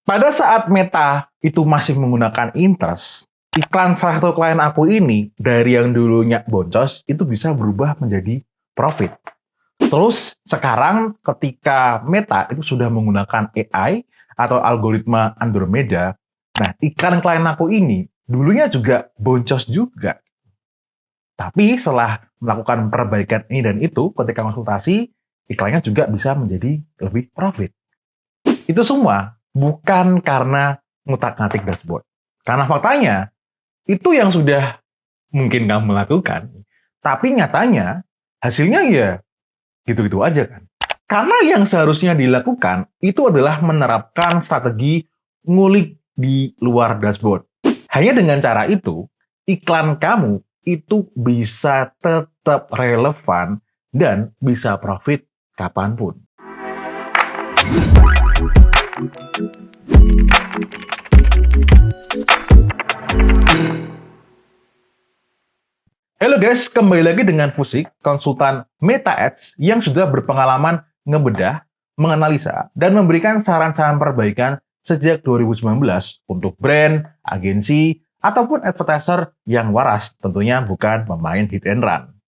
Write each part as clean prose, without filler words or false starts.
Pada saat Meta itu masih menggunakan interest, iklan salah satu klien aku ini dari yang dulunya boncos itu bisa berubah menjadi profit. Terus sekarang ketika Meta itu sudah menggunakan AI atau algoritma Andromeda, nah iklan klien aku ini dulunya juga boncos juga. Tapi setelah melakukan perbaikan ini dan itu, ketika konsultasi, iklannya juga bisa menjadi lebih profit. Itu semua bukan karena ngutak-ngatik dashboard. Karena faktanya, itu yang sudah mungkin kamu lakukan. Tapi nyatanya, hasilnya ya gitu-gitu aja kan. Karena yang seharusnya dilakukan, itu adalah menerapkan strategi ngulik di luar dashboard. Hanya dengan cara itu, iklan kamu itu bisa tetap relevan dan bisa profit kapanpun. Halo guys, kembali lagi dengan Fusik, konsultan Meta Ads yang sudah berpengalaman ngebedah, menganalisa, dan memberikan saran-saran perbaikan sejak 2019 untuk brand, agensi, ataupun advertiser yang waras, tentunya bukan pemain hit and run.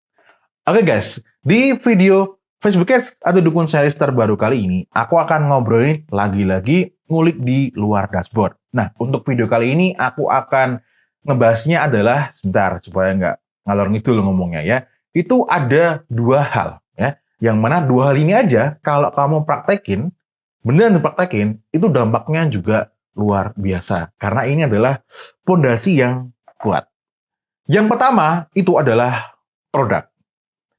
Oke guys, di video Facebook Ads atau dukun series terbaru kali ini, aku akan ngobrolin lagi-lagi ngulik di luar dashboard. Nah, untuk video kali ini aku akan ngebahasnya adalah, sebentar supaya nggak ngalor ngidul ngomongnya ya, itu ada dua hal ya, yang mana dua hal ini aja kalau kamu praktekin, beneran dipraktekin, itu dampaknya juga luar biasa. Karena ini adalah fondasi yang kuat. Yang pertama itu adalah produk.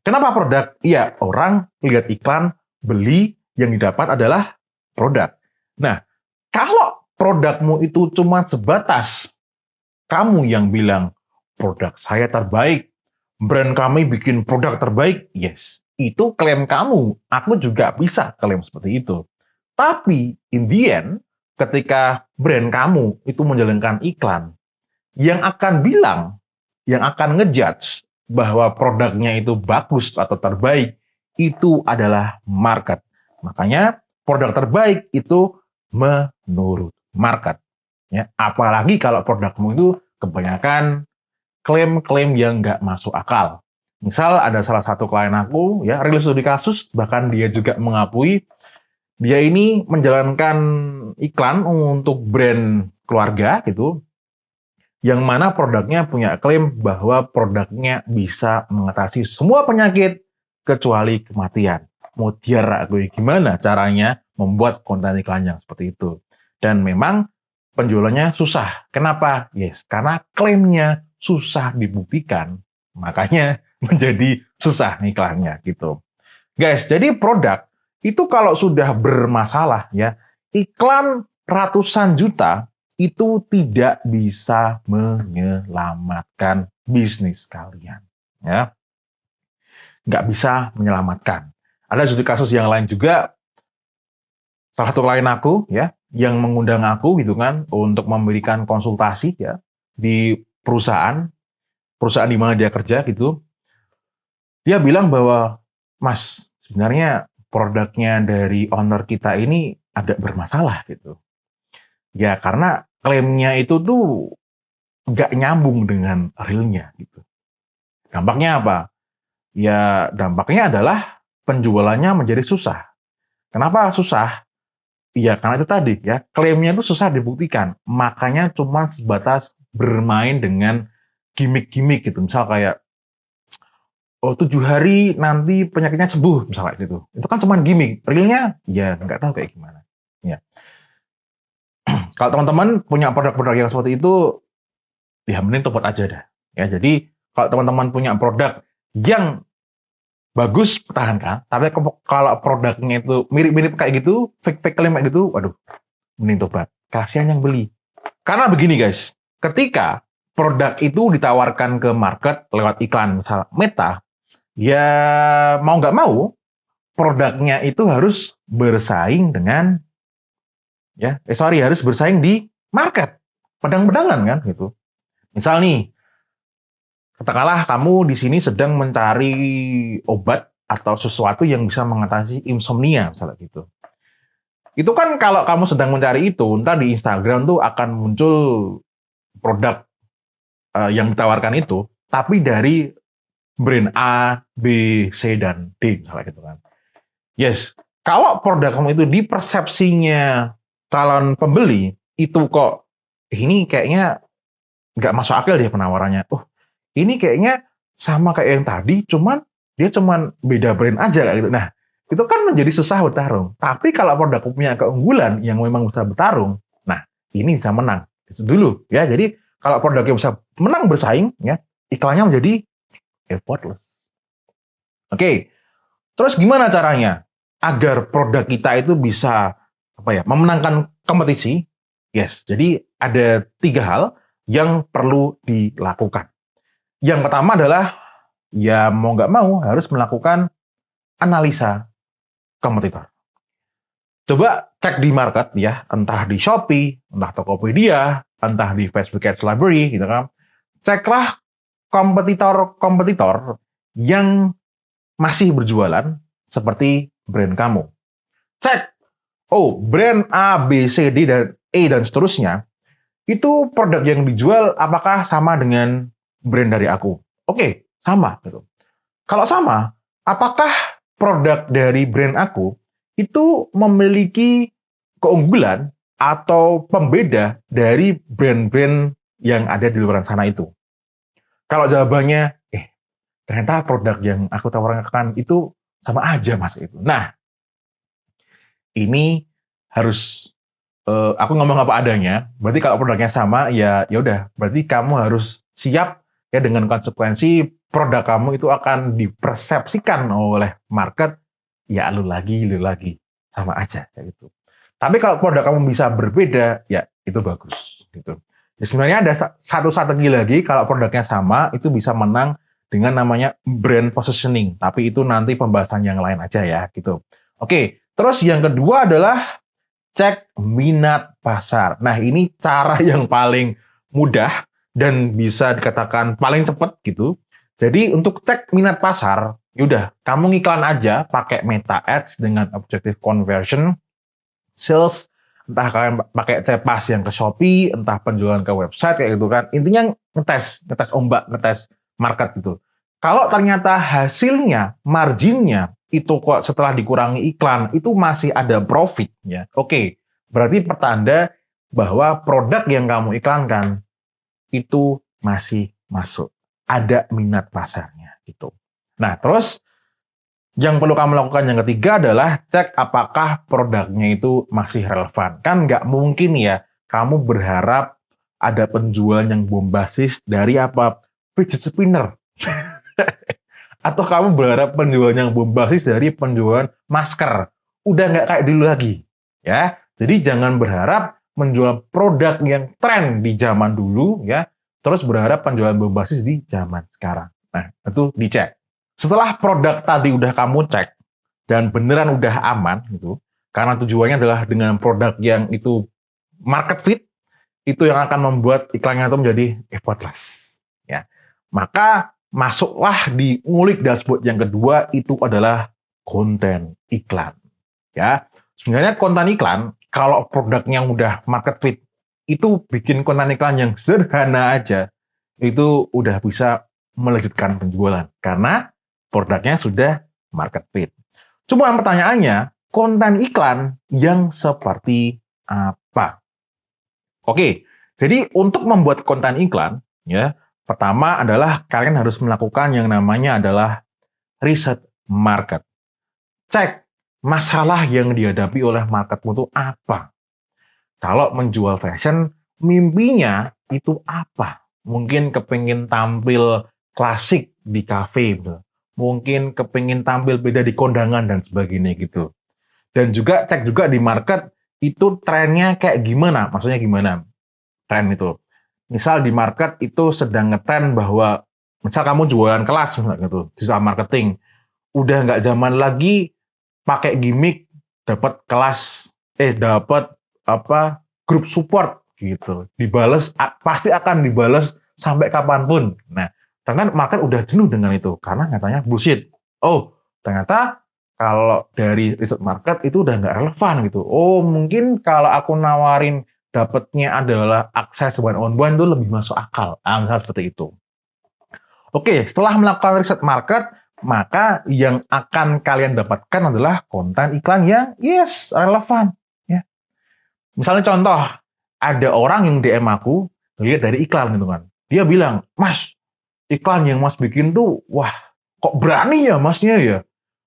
Kenapa produk? Iya, orang lihat iklan, beli, yang didapat adalah produk. Nah, kalau produkmu itu cuma sebatas kamu yang bilang, produk saya terbaik, brand kami bikin produk terbaik, yes, itu klaim kamu. Aku juga bisa klaim seperti itu. Tapi, in the end, ketika brand kamu itu menjalankan iklan, yang akan bilang, yang akan ngejudge bahwa produknya itu bagus atau terbaik, itu adalah market. Makanya produk terbaik itu menurut market. Ya, apalagi kalau produkmu itu kebanyakan klaim-klaim yang nggak masuk akal. Misal ada salah satu klien aku, ya rilis studi kasus, bahkan dia juga mengakui dia ini menjalankan iklan untuk brand keluarga gitu, yang mana produknya punya klaim bahwa produknya bisa mengatasi semua penyakit kecuali kematian. Mau dia ragu gimana caranya membuat konten iklan yang seperti itu. Dan memang penjualannya susah. Kenapa? Yes, karena klaimnya susah dibuktikan. Makanya menjadi susah iklannya gitu. Guys, jadi produk itu kalau sudah bermasalah ya, iklan ratusan juta itu tidak bisa menyelamatkan bisnis kalian. Ya, nggak bisa menyelamatkan. Ada studi kasus yang lain juga, salah satu klien aku ya, yang mengundang aku gitu kan untuk memberikan konsultasi ya di perusahaan di mana dia kerja gitu. Dia bilang bahwa, Mas, sebenarnya produknya dari owner kita ini agak bermasalah gitu. Ya karena klaimnya itu tuh nggak nyambung dengan realnya gitu. Dampaknya apa? Ya dampaknya adalah penjualannya menjadi susah. Kenapa susah? Ya karena itu tadi ya, klaimnya itu susah dibuktikan. Makanya cuma sebatas bermain dengan gimmick-gimmick gitu. Misal kayak, oh 7 hari nanti penyakitnya sembuh misalnya gitu. Itu kan cuma gimmick. Realnya ya nggak tahu kayak gimana. Ya. Kalau teman-teman punya produk-produk yang seperti itu, ya mending tobat aja dah. Ya, jadi kalau teman-teman punya produk yang bagus, pertahankan. Tapi kalau produknya itu mirip-mirip kayak gitu, fake-fake klaim kayak gitu, waduh, mending tobat. Kasihan yang beli. Karena begini guys, ketika produk itu ditawarkan ke market lewat iklan, misal Meta, ya mau nggak mau, produknya itu harus bersaing dengan, harus bersaing di market. Pedang-pedangan kan gitu. Misal nih, katakanlah kamu di sini sedang mencari obat atau sesuatu yang bisa mengatasi insomnia, misalnya gitu. Itu kan kalau kamu sedang mencari itu, ntar di Instagram tuh akan muncul produk yang ditawarkan itu, tapi dari brand A, B, C, dan D, misalnya gitu kan. Yes, kalau produk kamu itu di persepsinya calon pembeli, itu kok ini kayaknya nggak masuk akal dia penawarannya. Oh, ini kayaknya sama kayak yang tadi, dia cuman beda brand aja kayak gitu. Nah, itu kan menjadi susah bertarung. Tapi kalau produk punya keunggulan yang memang bisa bertarung, nah ini bisa menang. Itu dulu ya. Jadi kalau produknya bisa menang bersaing, ya iklannya menjadi effortless. Oke, terus gimana caranya agar produk kita itu bisa memenangkan kompetisi? Yes, jadi ada 3 hal yang perlu dilakukan. Yang pertama adalah ya mau nggak mau harus melakukan analisa kompetitor. Coba cek di market ya, entah di Shopee, entah Tokopedia, entah di Facebook Ads Library gitu kan. Ceklah kompetitor-kompetitor yang masih berjualan seperti brand kamu. Cek, oh brand A, B, C, D, dan E, dan seterusnya, itu produk yang dijual apakah sama dengan brand dari aku? Oke, sama. Gitu. Kalau sama, apakah produk dari brand aku itu memiliki keunggulan atau pembeda dari brand-brand yang ada di luar sana itu? Kalau jawabannya, ternyata produk yang aku tawarkan itu sama aja mas itu. Nah, ini harus aku ngomong apa adanya. Berarti kalau produknya sama, ya udah. Berarti kamu harus siap ya dengan konsekuensi produk kamu itu akan dipersepsikan oleh market ya lu lagi sama aja kayak gitu. Tapi kalau produk kamu bisa berbeda, ya itu bagus gitu. Ya, sebenarnya ada satu strategi lagi kalau produknya sama itu bisa menang dengan namanya brand positioning. Tapi itu nanti pembahasan yang lain aja ya gitu. Oke, terus yang kedua adalah cek minat pasar. Nah, ini cara yang paling mudah dan bisa dikatakan paling cepat gitu. Jadi untuk cek minat pasar, yaudah kamu ngiklan aja pakai Meta Ads dengan objective conversion, sales, entah kalian pakai cepas yang ke Shopee, entah penjualan ke website kayak gitu kan. Intinya ngetes ombak, ngetes market gitu. Kalau ternyata hasilnya, marginnya itu kok setelah dikurangi iklan itu masih ada profit ya. Oke, berarti pertanda bahwa produk yang kamu iklankan itu masih masuk. Ada minat pasarnya gitu. Nah, terus yang perlu kamu lakukan yang ketiga adalah cek apakah produknya itu masih relevan. Kan nggak mungkin ya kamu berharap ada penjual yang bombastis dari fidget spinner. Atau kamu berharap penjual yang bombastis dari penjualan masker. Udah nggak kayak dulu lagi. Ya, jadi jangan berharap menjual produk yang tren di zaman dulu ya, terus berharap penjualan bombastis di zaman sekarang. Nah, itu dicek. Setelah produk tadi udah kamu cek dan beneran udah aman gitu, karena tujuannya adalah dengan produk yang itu market fit, itu yang akan membuat iklannya itu menjadi effortless. Ya, maka masuklah di ngulik dashboard yang kedua itu adalah konten iklan. Ya, sebenarnya konten iklan kalau produknya udah market fit itu bikin konten iklan yang sederhana aja itu udah bisa melejitkan penjualan karena produknya sudah market fit. Cuma pertanyaannya, konten iklan yang seperti apa? Oke, jadi untuk membuat konten iklan, ya, pertama adalah kalian harus melakukan yang namanya adalah riset market. Cek masalah yang dihadapi oleh marketmu itu apa. Kalau menjual fashion, mimpinya itu apa? Mungkin kepingin tampil klasik di kafe, gitu. Mungkin kepingin tampil beda di kondangan dan sebagainya gitu. Dan juga cek juga di market itu trennya kayak gimana, maksudnya gimana tren itu. Misal di market itu sedang ngetren bahwa misal kamu jualan kelas misalnya gitu, digital marketing, udah nggak zaman lagi pakai gimmick dapat kelas, dapat grup support gitu, dibales pasti akan dibales sampai kapanpun. Nah, ternyata market udah jenuh dengan itu karena katanya bullshit. Oh, ternyata kalau dari riset market itu udah nggak relevan gitu. Oh, mungkin kalau aku nawarin dapatnya adalah akses one on one itu lebih masuk akal. Misal seperti itu. Oke, setelah melakukan riset market, maka yang akan kalian dapatkan adalah konten iklan yang relevan. Ya. Misalnya contoh, ada orang yang DM aku lihat dari iklan gitu kan. Dia bilang, Mas, iklan yang Mas bikin tuh, wah, kok berani ya Masnya ya?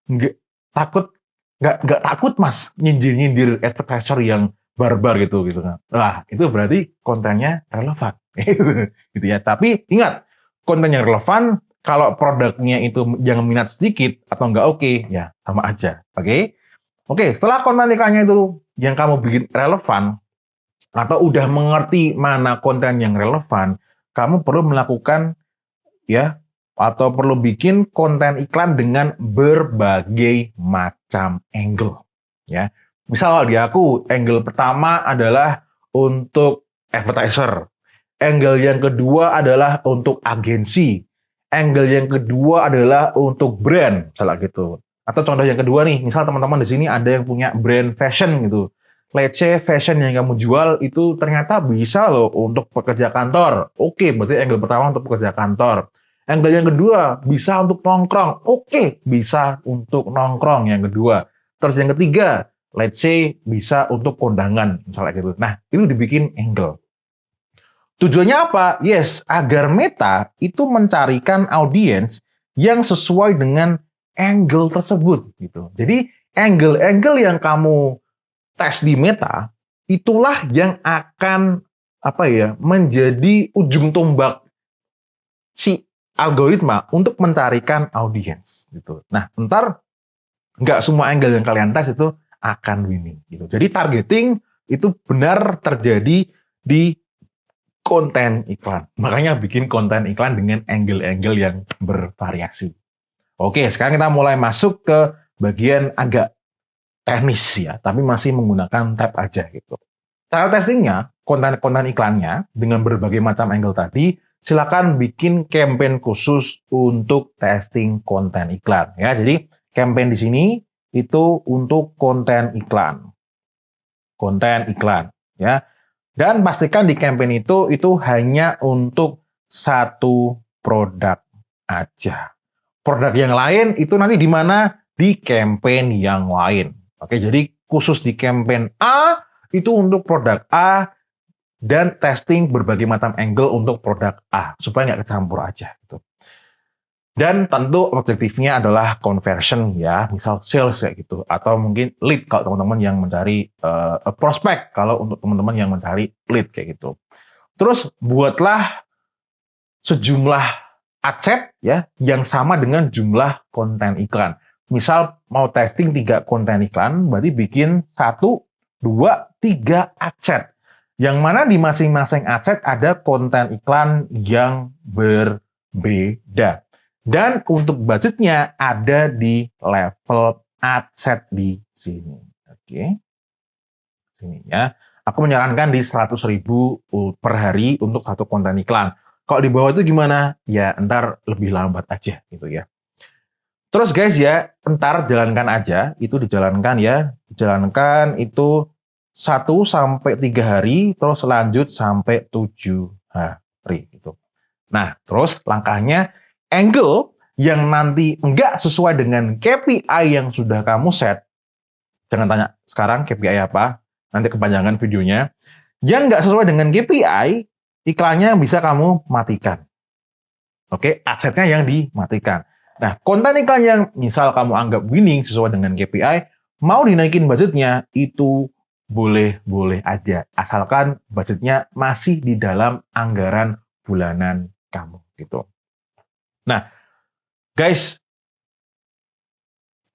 Nggak takut, nggak takut Mas nyindir-nyindir advertiser yang barbar gitu kan. Nah, itu berarti kontennya relevan. gitu ya. Tapi ingat, konten yang relevan, kalau produknya itu yang minat sedikit atau nggak oke, ya sama aja. Oke? Oke, setelah konten iklannya itu yang kamu bikin relevan, atau udah mengerti mana konten yang relevan, kamu perlu melakukan ya atau perlu bikin konten iklan dengan berbagai macam angle ya. Misal di aku angle pertama adalah untuk advertiser, angle yang kedua adalah untuk agensi, angle yang kedua adalah untuk brand, misalnya gitu. Atau contoh yang kedua nih, misal teman-teman di sini ada yang punya brand fashion gitu. Let's say fashion yang kamu jual itu ternyata bisa loh untuk pekerja kantor. Oke, berarti angle pertama untuk pekerja kantor. Angle yang kedua bisa untuk nongkrong. Oke, bisa untuk nongkrong yang kedua. Terus yang ketiga, let's say bisa untuk kondangan, misalnya gitu. Nah, itu dibikin angle. Tujuannya apa? Yes, agar Meta itu mencarikan audiens yang sesuai dengan angle tersebut gitu. Jadi angle-angle yang kamu tes di Meta itulah yang akan menjadi ujung tombak si algoritma untuk mencarikan audiens gitu. Nah, ntar nggak semua angle yang kalian tes itu akan winning gitu. Jadi targeting itu benar terjadi di konten iklan. Makanya bikin konten iklan dengan angle-angle yang bervariasi. Oke, sekarang kita mulai masuk ke bagian agak teknis ya, tapi masih menggunakan tab aja gitu. Cara testingnya, konten-konten iklannya dengan berbagai macam angle tadi, silakan bikin campaign khusus untuk testing konten iklan ya. Jadi campaign di sini itu untuk konten iklan. Konten iklan ya. Dan pastikan di campaign itu hanya untuk satu produk aja. Produk yang lain itu nanti di mana? Di campaign yang lain. Oke, jadi khusus di campaign A itu untuk produk A dan testing berbagai macam angle untuk produk A supaya nggak kecampur aja gitu. Dan tentu objektifnya adalah conversion ya, misal sales kayak gitu, atau mungkin lead kalau teman-teman yang mencari prospek kalau untuk teman-teman yang mencari lead kayak gitu. Terus buatlah sejumlah ad ya yang sama dengan jumlah konten iklan. Misal mau testing 3 konten iklan, berarti bikin 1, 2, 3 ad yang mana di masing-masing ad ada konten iklan yang berbeda. Dan untuk budgetnya ada di level ad set di sini. Oke. Sini ya. Aku menyarankan di 100.000 per hari untuk satu konten iklan. Kalau di bawah itu gimana? Ya, ntar lebih lambat aja gitu ya. Terus guys ya, ntar jalankan aja, itu dijalankan ya. Dijalankan itu 1-3 hari, terus lanjut sampai 7 hari gitu. Nah, terus langkahnya angle yang nanti enggak sesuai dengan KPI yang sudah kamu set, jangan tanya sekarang KPI apa, nanti kepanjangan videonya. Yang enggak sesuai dengan KPI, iklannya bisa kamu matikan. Oke, adsetnya yang dimatikan. Nah, konten iklan yang misal kamu anggap winning sesuai dengan KPI, mau dinaikin budgetnya, itu boleh-boleh aja. Asalkan budgetnya masih di dalam anggaran bulanan kamu gitu. Nah, guys,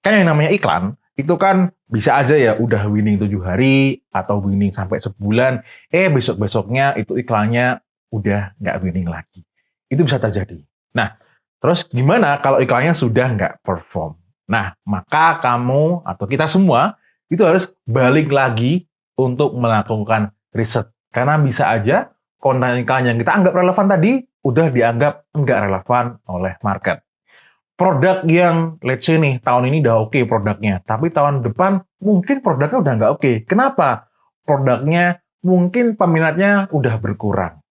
kan yang namanya iklan, itu kan bisa aja ya udah winning 7 hari atau winning sampai sebulan, besok-besoknya itu iklannya udah nggak winning lagi. Itu bisa terjadi. Nah, terus gimana kalau iklannya sudah nggak perform? Nah, maka kamu atau kita semua itu harus balik lagi untuk melakukan riset. Karena bisa aja konten iklan yang kita anggap relevan tadi udah dianggap nggak relevan oleh market. produk yang let's say nih tahun ini udah oke produknya, tapi tahun depan mungkin produknya udah nggak oke. Kenapa? Produknya mungkin peminatnya udah berkurang,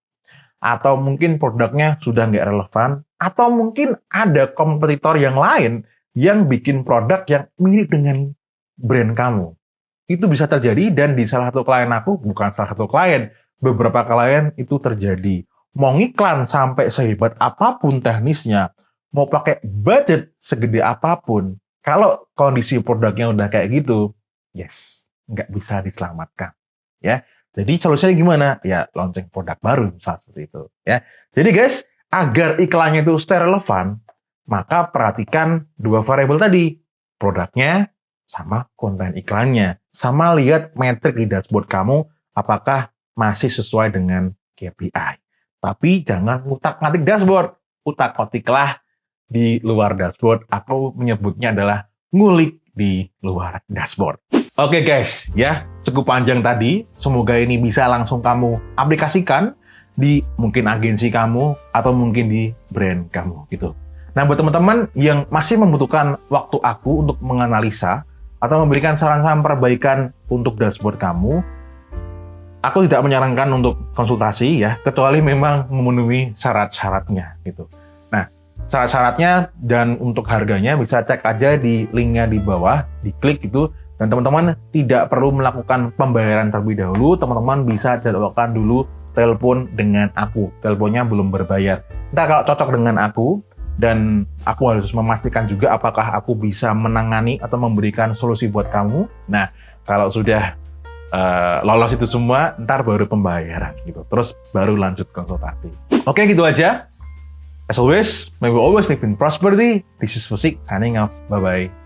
atau mungkin produknya sudah nggak relevan, atau mungkin ada kompetitor yang lain yang bikin produk yang mirip dengan brand kamu. Itu bisa terjadi, dan di salah satu klien aku, bukan salah satu klien, beberapa klien itu terjadi. Mau ngiklan sampai sehebat apapun teknisnya, mau pakai budget segede apapun, kalau kondisi produknya udah kayak gitu, yes, nggak bisa diselamatkan. Ya, jadi solusinya gimana? Ya, launching produk baru, misalnya seperti itu. Ya, jadi guys, agar iklannya itu stay relevan, maka perhatikan dua variabel tadi, produknya sama konten iklannya, sama lihat metrik di dashboard kamu apakah masih sesuai dengan KPI. Tapi jangan ngutak-ngatik dashboard, utak-atiklah di luar dashboard. Aku menyebutnya adalah ngulik di luar dashboard. Oke guys, ya cukup panjang tadi. Semoga ini bisa langsung kamu aplikasikan di mungkin agensi kamu atau mungkin di brand kamu gitu. Nah, buat teman-teman yang masih membutuhkan waktu aku untuk menganalisa atau memberikan saran-saran perbaikan untuk dashboard kamu, aku tidak menyarankan untuk konsultasi ya, kecuali memang memenuhi syarat-syaratnya gitu. Nah, syarat-syaratnya dan untuk harganya bisa cek aja di linknya di bawah, diklik gitu, dan teman-teman tidak perlu melakukan pembayaran terlebih dahulu, teman-teman bisa jadwalkan dulu telepon dengan aku, teleponnya belum berbayar. Ntar kalau cocok dengan aku, dan aku harus memastikan juga apakah aku bisa menangani atau memberikan solusi buat kamu. Nah, kalau sudah lolos itu semua, ntar baru pembayaran gitu. Terus baru lanjut konsultasi. Oke, gitu aja. As always, may we always live in prosperity. This is Fusik, signing off. Bye-bye.